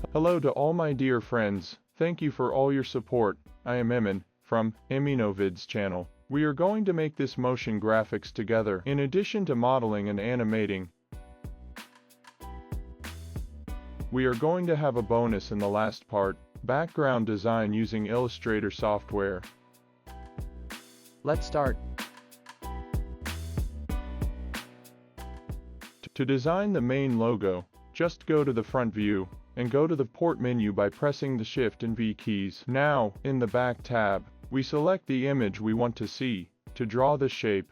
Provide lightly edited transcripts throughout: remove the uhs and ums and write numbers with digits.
Hello to all my dear friends, thank you for all your support. I am Emin, from AMINEDALATIPOUR's channel. We are going to make this motion graphics together, in addition to modeling and animating. We are going to have a bonus in the last part, background design using Illustrator software. Let's start. To design the main logo, just go to the front view, and go to the port menu by pressing the Shift and V keys. Now, in the back tab, we select the image we want to see, to draw the shape.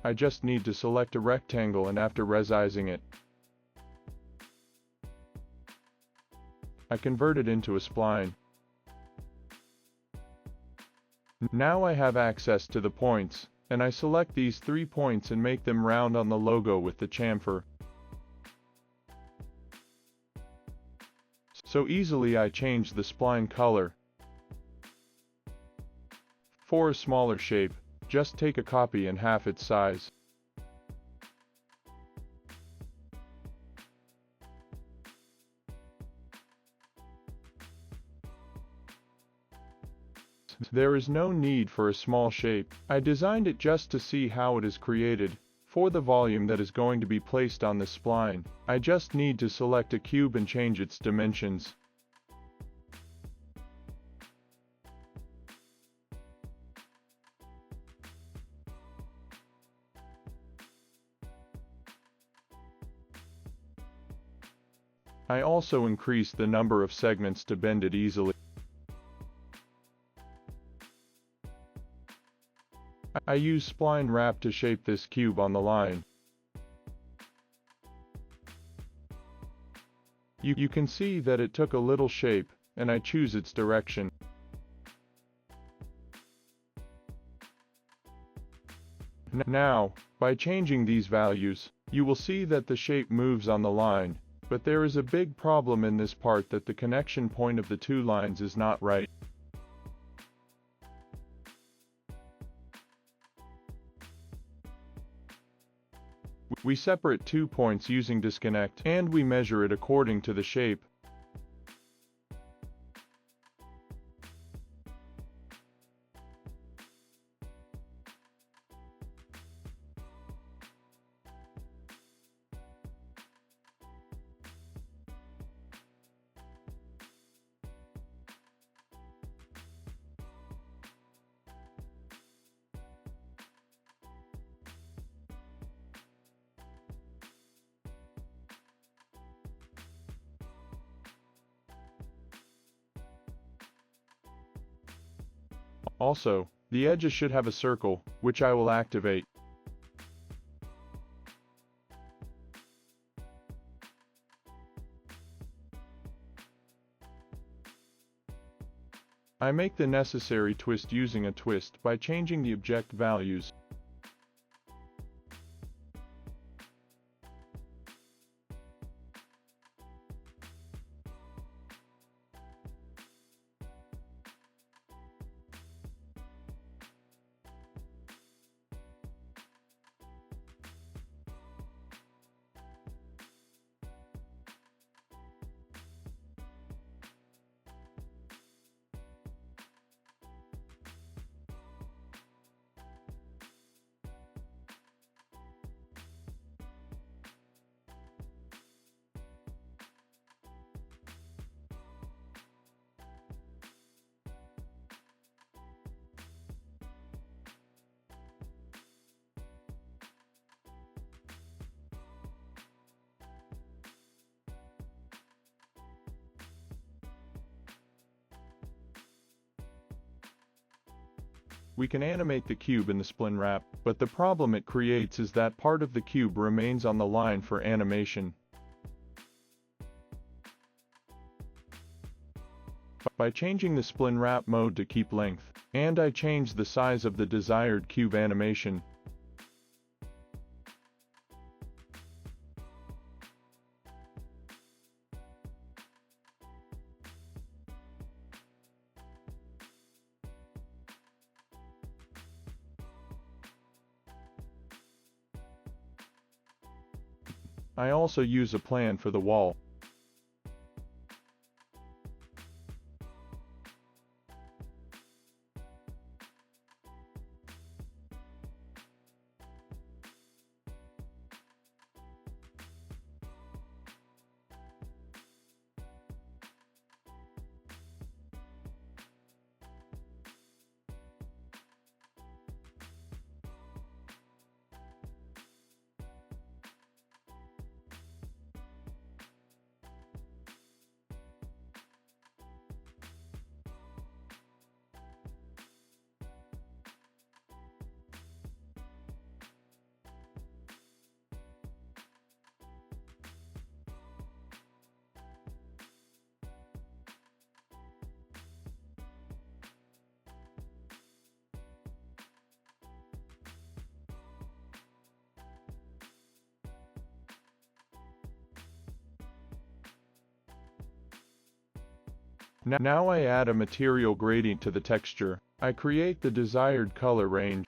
I just need to select a rectangle and after resizing it, I convert it into a spline. Now I have access to the points, and I select these 3 points and make them round on the logo with the chamfer. So easily I change the spline color. For a smaller shape, just take a copy and half its size. There is no need for a small shape. I designed it just to see how it is created. For the volume that is going to be placed on the spline, I just need to select a cube and change its dimensions. I also increase the number of segments to bend it easily. I use spline wrap to shape this cube on the line. You can see that it took a little shape, and I choose its direction. Now, by changing these values, you will see that the shape moves on the line, but there is a big problem in this part that the connection point of the two lines is not right. We separate 2 points using disconnect, and we measure it according to the shape. Also, the edges should have a circle, which I will activate. I make the necessary twist using a twist by changing the object values. We can animate the cube in the spline wrap, but the problem it creates is that part of the cube remains on the line for animation. By changing the spline wrap mode to keep length, and I change the size of the desired cube animation. I also use a plan for the wall. Now I add a material gradient to the texture. I create the desired color range.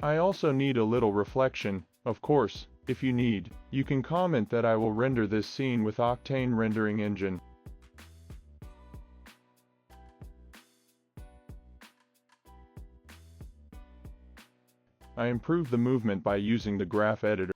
I also need a little reflection. Of course, if you need, you can comment that I will render this scene with Octane rendering engine. I improve the movement by using the graph editor.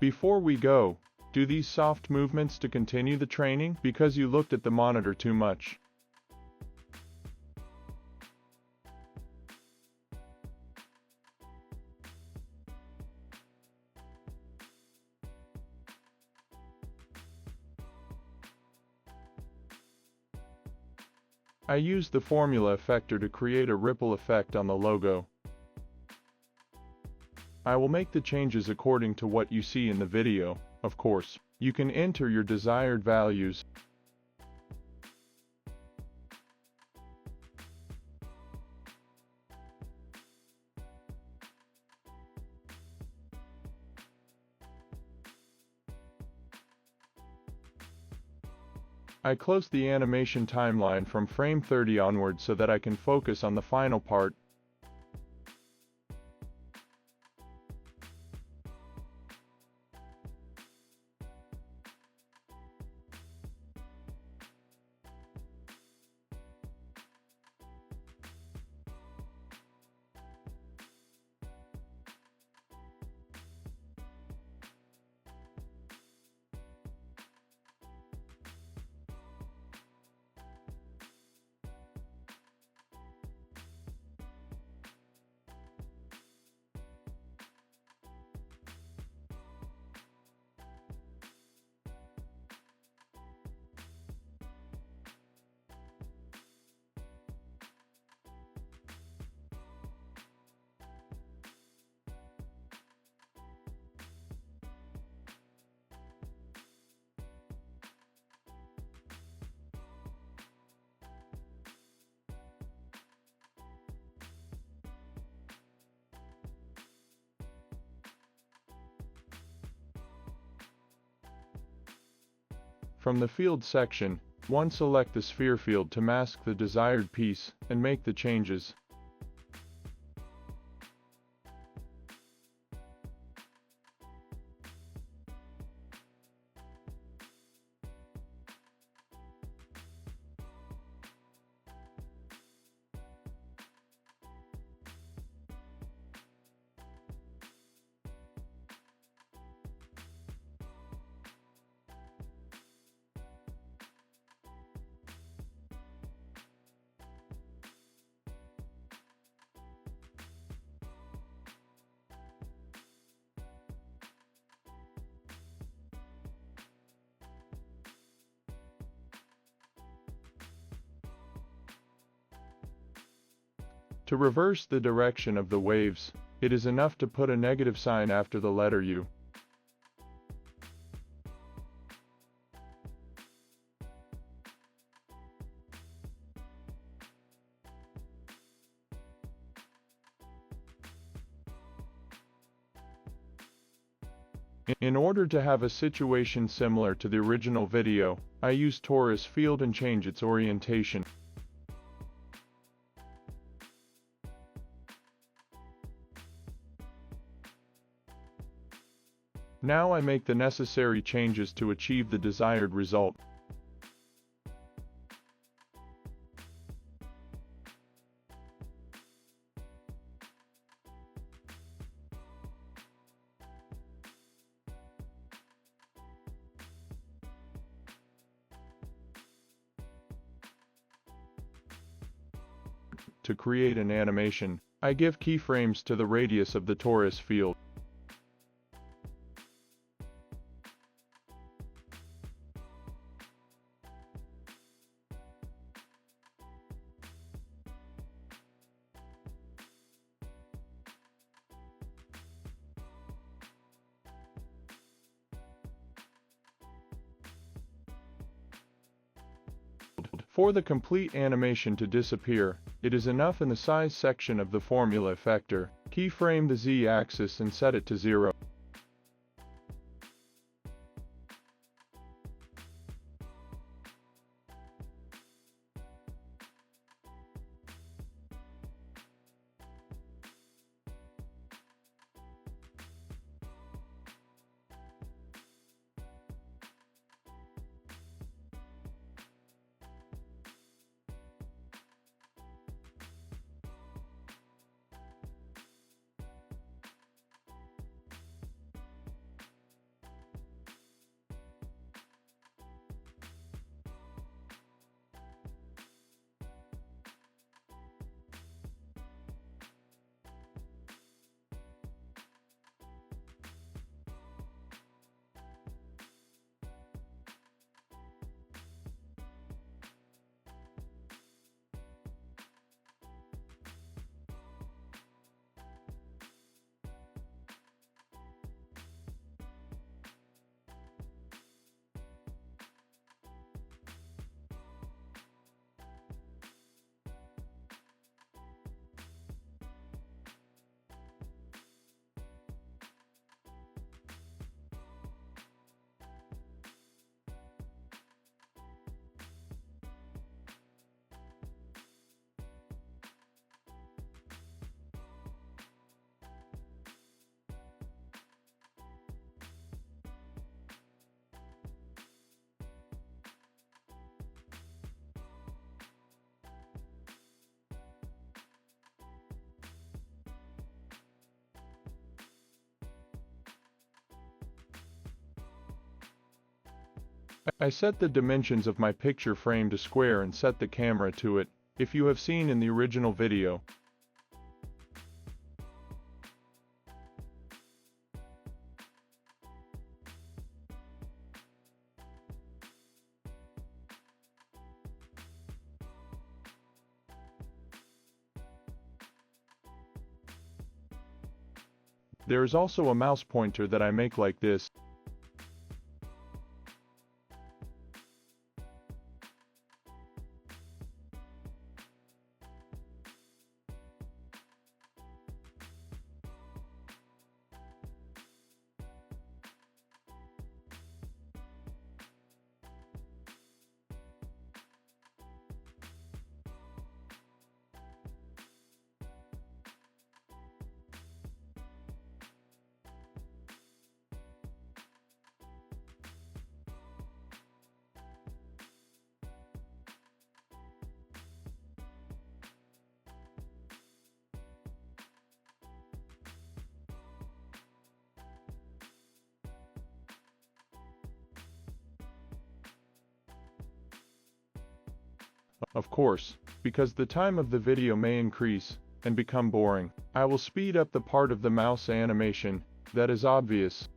Before we go, do these soft movements to continue the training because you looked at the monitor too much. I use the formula effector to create a ripple effect on the logo. I will make the changes according to what you see in the video. Of course, you can enter your desired values. I close the animation timeline from frame 30 onward so that I can focus on the final part. From the field section, select the sphere field to mask the desired piece and make the changes. To reverse the direction of the waves, it is enough to put a negative sign after the letter U. In order to have a situation similar to the original video, I use torus field and change its orientation. Now I make the necessary changes to achieve the desired result. To create an animation, I give keyframes to the radius of the torus field. For the complete animation to disappear, it is enough in the size section of the formula effector, keyframe the Z-axis and set it to 0. I set the dimensions of my picture frame to square and set the camera to it, if you have seen in the original video. There is also a mouse pointer that I make like this. Of course, because the time of the video may increase and become boring, I will speed up the part of the mouse animation that is obvious.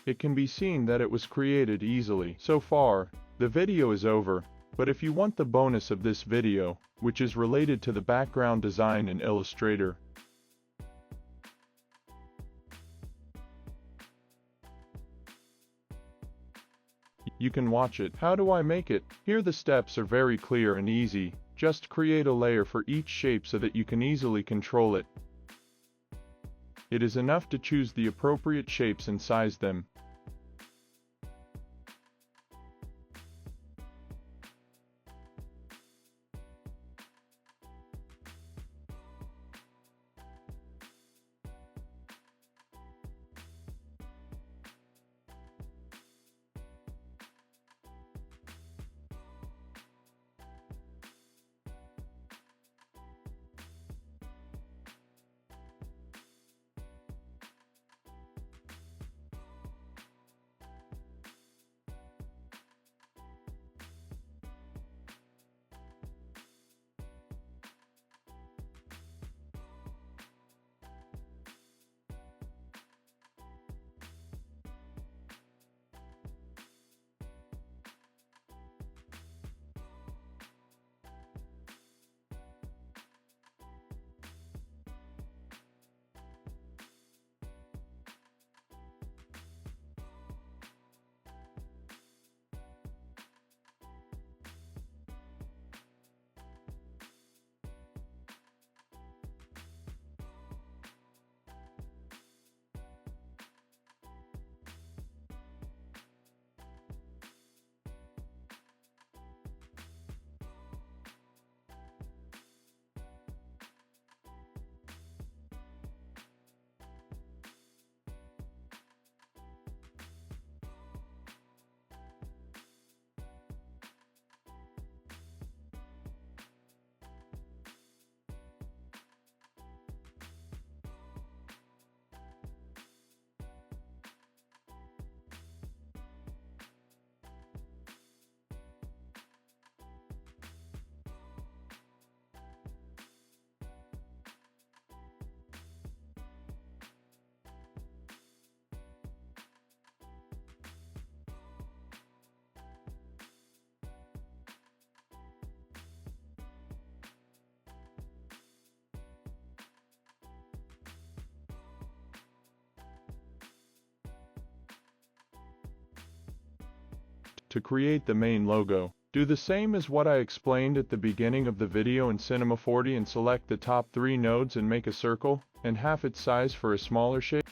It can be seen that it was created easily. So far, the video is over, but if you want the bonus of this video, which is related to the background design in Illustrator, you can watch it. How do I make it? Here the steps are very clear and easy. Just create a layer for each shape so that you can easily control it. It is enough to choose the appropriate shapes and size them. To create the main logo, do the same as what I explained at the beginning of the video in Cinema 4D and select the top 3 nodes and make a circle, and half its size for a smaller shape.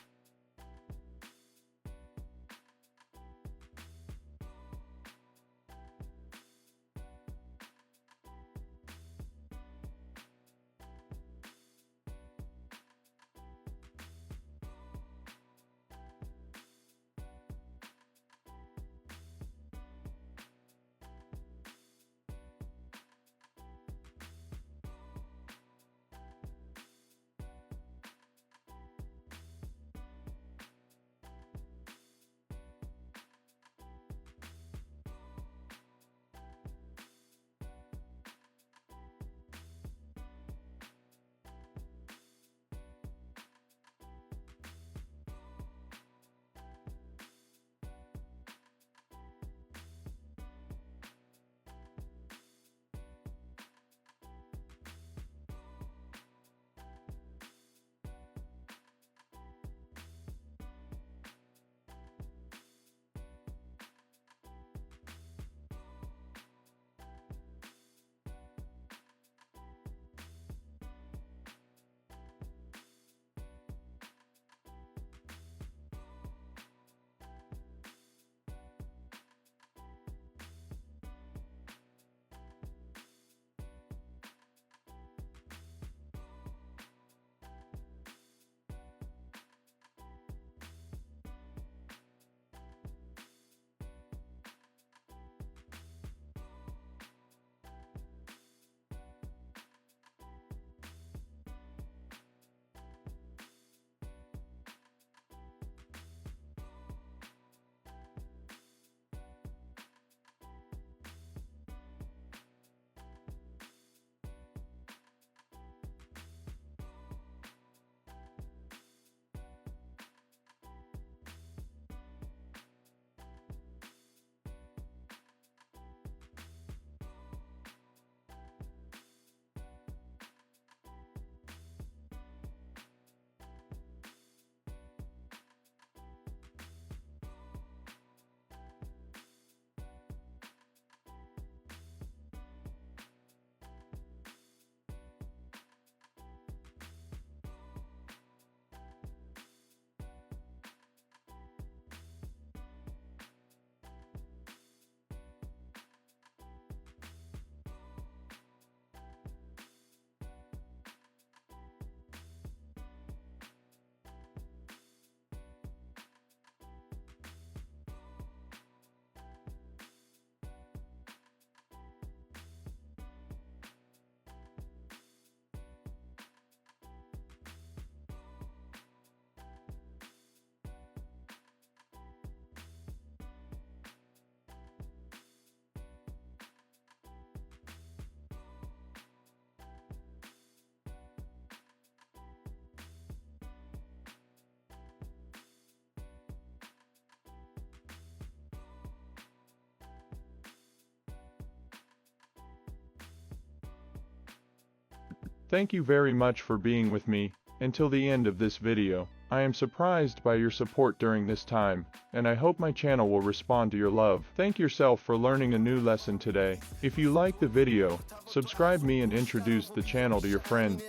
Thank you very much for being with me until the end of this video. I am surprised by your support during this time, and I hope my channel will respond to your love. Thank yourself for learning a new lesson today. If you like the video, subscribe me and introduce the channel to your friends.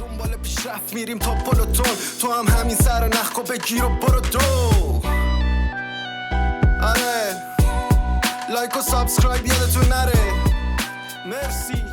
دنبال پیشرفت میریم تا پلوتون تو هم همین سر نخو بگیر و برو دو آره لایک و سابسکرایب یادتون نره مرسی